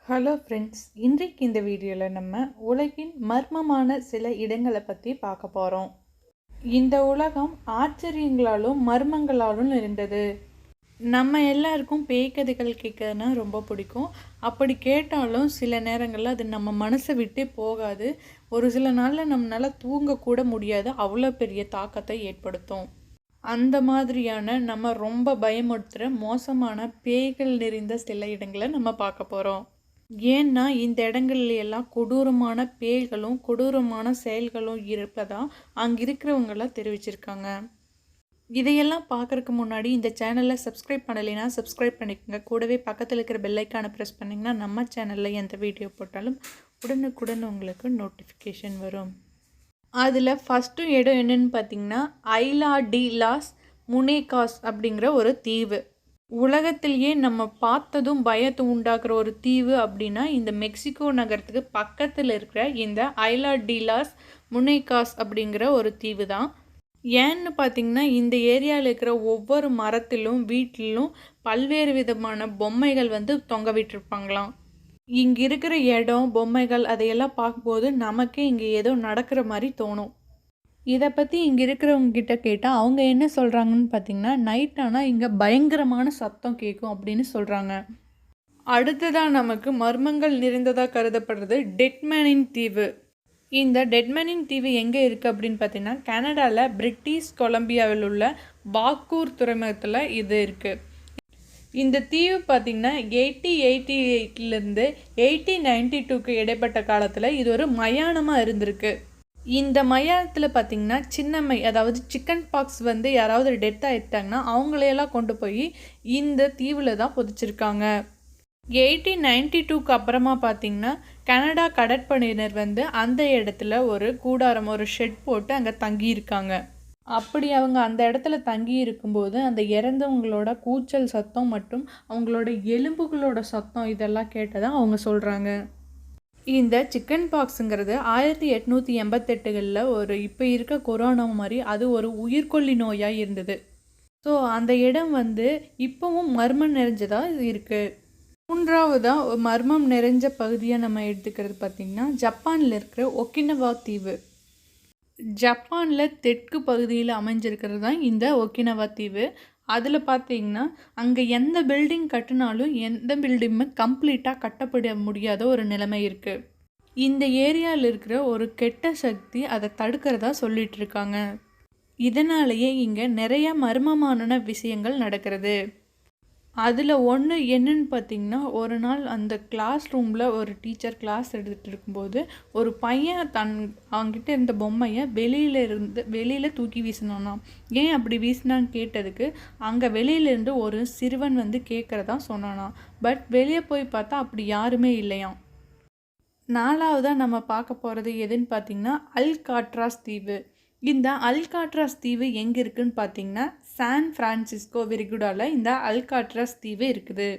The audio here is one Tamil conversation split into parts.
ஹலோ ஃப்ரெண்ட்ஸ், இன்றைக்கு இந்த வீடியோவில் நம்ம உலகின் மர்மமான சில இடங்களை பற்றி பார்க்க போகிறோம். இந்த உலகம் ஆச்சரியங்களாலும் மர்மங்களாலும் நிறைந்தது. நம்ம எல்லாருக்கும் பேய் கதைகள் கேட்கறதுனா ரொம்ப பிடிக்கும். அப்படி கேட்டாலும் சில நேரங்களில் அது நம்ம மனசை விட்டே போகாது. ஒரு சில நாளில் நம்மளால் தூங்கக்கூட முடியாது, அவ்வளோ பெரிய தாக்கத்தை ஏற்படுத்தும். அந்த மாதிரியான நம்ம ரொம்ப பயமுறுத்துகிற மோசமான பேய்கள் நிறைந்த சில இடங்களை நம்ம பார்க்க போகிறோம். ஏன்னா இந்த இடங்கள்ல எல்லாம் கொடூரமான பேய்களும் கொடூரமான செயல்களும் இருப்பதா அங்கே இருக்கிறவங்களாம் தெரிவிச்சிருக்காங்க. இதையெல்லாம் பார்க்குறதுக்கு முன்னாடி இந்த சேனலை சப்ஸ்கிரைப் பண்ணலைன்னா சப்ஸ்கிரைப் பண்ணிக்கோங்க. கூடவே பக்கத்தில் இருக்கிற பெல்லைக்கானை ப்ரெஸ் பண்ணிங்கன்னா நம்ம சேனலில் எந்த வீடியோ போட்டாலும் உடனுக்குடன் உங்களுக்கு நோட்டிஃபிகேஷன் வரும். அதில் ஃபஸ்ட்டு இடம் என்னென்னு பார்த்தீங்கன்னா ஐலா டி லாஸ் முனேகாஸ் அப்படிங்கிற ஒரு தீவு. உலகத்திலேயே நம்ம பார்த்ததும் பயத்தை உண்டாக்குற ஒரு தீவு அப்படின்னா இந்த மெக்சிகோ நகரத்துக்கு பக்கத்தில் இருக்கிற இந்த ஐலா டி லாஸ் முனேகாஸ் அப்படிங்கிற ஒரு தீவு தான். ஏன்னு பார்த்திங்கன்னா இந்த ஏரியாவில் இருக்கிற ஒவ்வொரு மரத்திலும் வீட்டிலும் பல்வேறு விதமான பொம்மைகள் தொங்க விட்டுருப்பாங்களாம். இங்கே இருக்கிற இடம் பொம்மைகள் அதையெல்லாம் பார்க்கும்போது நமக்கே இங்கே ஏதோ நடக்கிற மாதிரி தோணும். இதை பற்றி இங்கே இருக்கிறவங்க கிட்ட கேட்டால் அவங்க என்ன சொல்கிறாங்கன்னு பார்த்திங்கன்னா நைட் ஆனால் இங்கே பயங்கரமான சத்தம் கேட்கும் அப்படின்னு சொல்கிறாங்க. அடுத்ததாக நமக்கு மர்மங்கள் நிறைந்ததாக கருதப்படுறது டெட்மேனின் தீவு. இந்த டெட்மேனின் தீவு எங்கே இருக்குது அப்படின்னு பார்த்திங்கன்னா கனடாவில் பிரிட்டிஷ் கொலம்பியாவில் உள்ள பாக்கூர் துறைமுகத்தில் இது இருக்குது. இந்த தீவு பார்த்திங்கன்னா 1888 1892 இடைப்பட்ட காலத்தில் இது ஒரு மயானமாக இருந்திருக்கு. இந்த மயானத்தில் பார்த்திங்கன்னா சின்னம்மை, அதாவது சிக்கன் பாக்ஸ் யாராவது டெத் ஆகிட்டாங்கன்னா அவங்களையெல்லாம் கொண்டு போய் இந்த தீவில் தான் புதைச்சிருக்காங்க. 1892 அப்புறமா பார்த்திங்கன்னா கனடா கடற்படையினர் அந்த இடத்துல ஒரு கூடாரம், ஒரு ஷெட் போட்டு அங்கே தங்கியிருக்காங்க. அப்படி அவங்க அந்த இடத்துல தங்கி இருக்கும்போது அந்த இறந்தவங்களோட கூச்சல் சத்தம் மற்றும் அவங்களோட எலும்புகளோட சத்தம் இதெல்லாம் கேட்டதாக அவங்க சொல்கிறாங்க. இந்த சிக்கன் பாக்ஸுங்கிறது 1888 ஒரு இப்போ இருக்க கொரோனா மாதிரி அது ஒரு உயிர்கொல்லி நோயாக இருந்தது. ஸோ அந்த இடம் இப்போவும் மர்மம் நிறைஞ்சதாக இருக்குது. மூன்றாவதாக மர்மம் நிறைஞ்ச பகுதியாக நம்ம எடுத்துக்கிறது பார்த்திங்கன்னா ஜப்பானில் இருக்கிற ஒக்கினவா தீவு. ஜப்பானில் தெற்கு பகுதியில் அமைஞ்சிருக்கிறது தான் இந்த ஒக்கினவா தீவு. அதில் பார்த்திங்கன்னா அங்கே எந்த பில்டிங் கட்டினாலும் எந்த பில்டிங்குமே கம்ப்ளீட்டாக கட்டப்பட முடியாத ஒரு நிலைமை இருக்குது. இந்த ஏரியாவில் இருக்கிற ஒரு கெட்ட சக்தி அதை தடுக்கிறதா சொல்லிட்டு இருக்காங்க. இதனாலேயே இங்கே நிறைய மர்மமான விஷயங்கள் நடக்கிறது. அதில் ஒன்று என்னன்னு பார்த்திங்கன்னா ஒரு நாள் அந்த கிளாஸ் ரூமில் ஒரு டீச்சர் கிளாஸ் எடுத்துகிட்டு இருக்கும்போது ஒரு பையன் அவங்ககிட்ட இருந்த பொம்மையை வெளியில் தூக்கி வீசினானா. ஏன் அப்படி வீசினான்னு கேட்டதுக்கு அங்கே வெளியிலேருந்து ஒரு சிறுவன் கேட்குறதா சொன்னானா. பட் வெளியே போய் பார்த்தா அப்படி யாருமே இல்லையாம். நாலாவதாக நம்ம பார்க்க போகிறது எதுன்னு பார்த்திங்கன்னா அல்காட்ராஸ் தீவு. இந்த அல்காட்ராஸ் தீவு எங்கே இருக்குதுன்னு பார்த்திங்கன்னா சான் ஃப்ரான்சிஸ்கோ விரிகுடாவில் இந்த அல்காட்ராஸ் தீவு இருக்குது.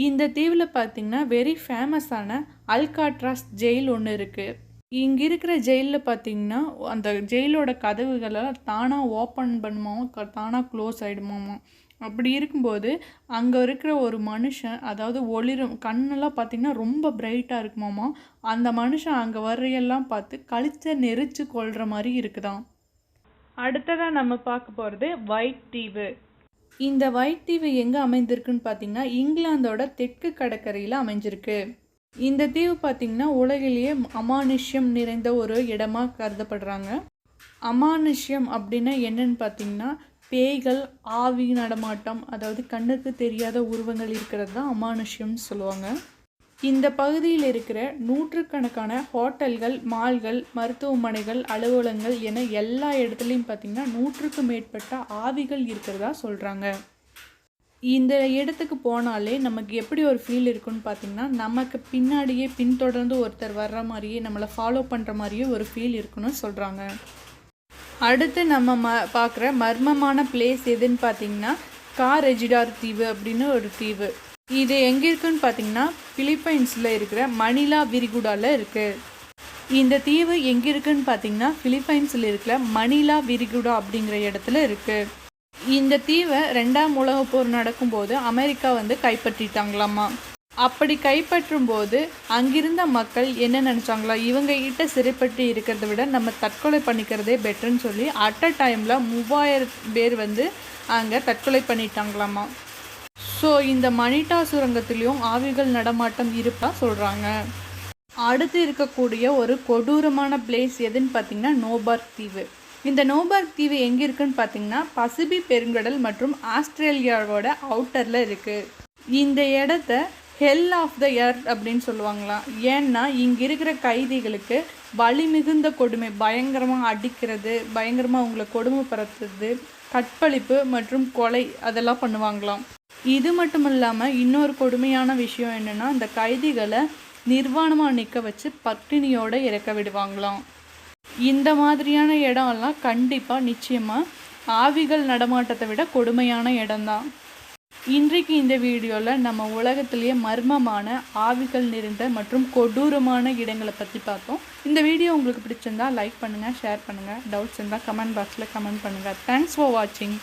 இந்த தீவில் பார்த்திங்கன்னா வெரி ஃபேமஸான அல்காட்ராஸ் ஜெயில் ஒன்று இருக்குது. இங்கே இருக்கிற ஜெயிலில் பார்த்திங்கன்னா அந்த ஜெயிலோட கதவுகளெல்லாம் தானாக ஓப்பன் பண்ணுமாவும் தானாக க்ளோஸ் ஆகிடுமாமா. அப்படி இருக்கும்போது அங்கே இருக்கிற ஒரு மனுஷன், அதாவது ஒளிரும் கண்ணெல்லாம் பார்த்திங்கன்னா ரொம்ப பிரைட்டாக இருக்குமாமா. அந்த மனுஷன் அங்கே வர்றையெல்லாம் பார்த்து கழுத்தை நெரிச்சு கொள்கிற மாதிரி இருக்குதாம். அடுத்ததாக நம்ம பார்க்க போகிறது ஒயிட் தீவு. இந்த ஒயிட் தீவு எங்கே அமைந்திருக்குன்னு பார்த்திங்கன்னா இங்கிலாந்தோட தெற்கு கடற்கரையில் அமைஞ்சிருக்கு. இந்த தீவு பார்த்திங்கன்னா உலகிலேயே அமானுஷ்யம் நிறைந்த ஒரு இடமாக கருதப்படுறாங்க. அமானுஷ்யம் அப்படின்னா என்னன்னு பார்த்திங்கன்னா பேய்கள், ஆவி நடமாட்டம், அதாவது கண்ணுக்கு தெரியாத உருவங்கள் இருக்கிறது தான் அமானுஷ்யம்னு சொல்லுவாங்க. இந்த பகுதியில் இருக்கிற நூற்றுக்கணக்கான ஹோட்டல்கள், மால்கள், மருத்துவமனைகள், அலுவலகங்கள் என எல்லா இடத்துலையும் பார்த்திங்கன்னா 100க்கும் மேற்பட்ட ஆவிகள் இருக்கிறதா சொல்கிறாங்க. இந்த இடத்துக்கு போனாலே நமக்கு எப்படி ஒரு ஃபீல் இருக்குன்னு பார்த்திங்கன்னா நமக்கு பின்னாடியே பின்தொடர்ந்து ஒருத்தர் வர்ற மாதிரியே நம்மளை ஃபாலோ பண்ணுற மாதிரியே ஒரு ஃபீல் இருக்குன்னு சொல்கிறாங்க. அடுத்து நம்ம பார்க்குற மர்மமான பிளேஸ் எதுன்னு பார்த்திங்கன்னா காரெஜிடார் தீவு அப்படின்னு ஒரு தீவு. இது எங்கே இருக்குதுன்னு பார்த்திங்கன்னா பிலிப்பைன்ஸில் இருக்கிற மணிலா விரிகுடாவில் இருக்குது. இந்த தீவு எங்கே இருக்குதுன்னு பார்த்திங்கன்னா பிலிப்பைன்ஸில் இருக்கிற மணிலா விரிகுடா அப்படிங்கிற இடத்துல இருக்குது. இந்த தீவை 2ஆம் உலகப் போர் நடக்கும்போது அமெரிக்கா கைப்பற்றிட்டாங்களாமா. அப்படி கைப்பற்றும் போது அங்கிருந்த மக்கள் என்ன நினச்சாங்களா, இவங்க கிட்ட சிறைப்பட்டு இருக்கிறத விட நம்ம தற்கொலை பண்ணிக்கிறதே பெட்டர்ன்னு சொல்லி அட் அ டைமில் 3000 பேர் வந்து அங்கே தற்கொலை பண்ணிட்டாங்களாமா. ஸோ இந்த மணிட்டா சுரங்கத்திலையும் ஆவிகள் நடமாட்டம் இருப்பா சொல்கிறாங்க. அடுத்து இருக்கக்கூடிய ஒரு கொடூரமான பிளேஸ் எதுன்னு பார்த்திங்கன்னா நோபார்க் தீவு. இந்த நோபார்க் தீவு எங்கே இருக்குன்னு பார்த்திங்கன்னா பசிபிக் பெருங்கடல் மற்றும் ஆஸ்திரேலியாவோட அவுட்டரில் இருக்குது. இந்த இடத்த ஹெல் ஆஃப் த எர்த் அப்படின்னு சொல்லுவாங்களாம். ஏன்னா இங்கே இருக்கிற கைதிகளுக்கு வலி மிகுந்த கொடுமை, பயங்கரமாக அடிக்கிறது, பயங்கரமாக அவங்கள கொடுமைப்படுத்துறது, கற்பழிப்பு மற்றும் கொலை அதெல்லாம் பண்ணுவாங்களாம். இது மட்டும் இல்லாமல் இன்னொரு கொடுமையான விஷயம் என்னென்னா, இந்த கைதிகளை நிர்வாணமாக நிற்க வச்சு பட்டினியோடு இறக்க விடுவாங்களாம். இந்த மாதிரியான இடம்லாம் கண்டிப்பாக நிச்சயமாக ஆவிகள் நடமாட்டத்தை விட கொடுமையான இடம்தான். இன்றைக்கு இந்த வீடியோவில் நம்ம உலகத்திலேயே மர்மமான ஆவிகள் நிறைந்த மற்றும் கொடூரமான இடங்களை பற்றி பார்த்தோம். இந்த வீடியோ உங்களுக்கு பிடிச்சிருந்தா லைக் பண்ணுங்கள், ஷேர் பண்ணுங்கள். டவுட்ஸ் இருந்தால் கமெண்ட் பாக்ஸில் கமெண்ட் பண்ணுங்கள். தேங்க்ஸ் ஃபார் வாட்சிங்.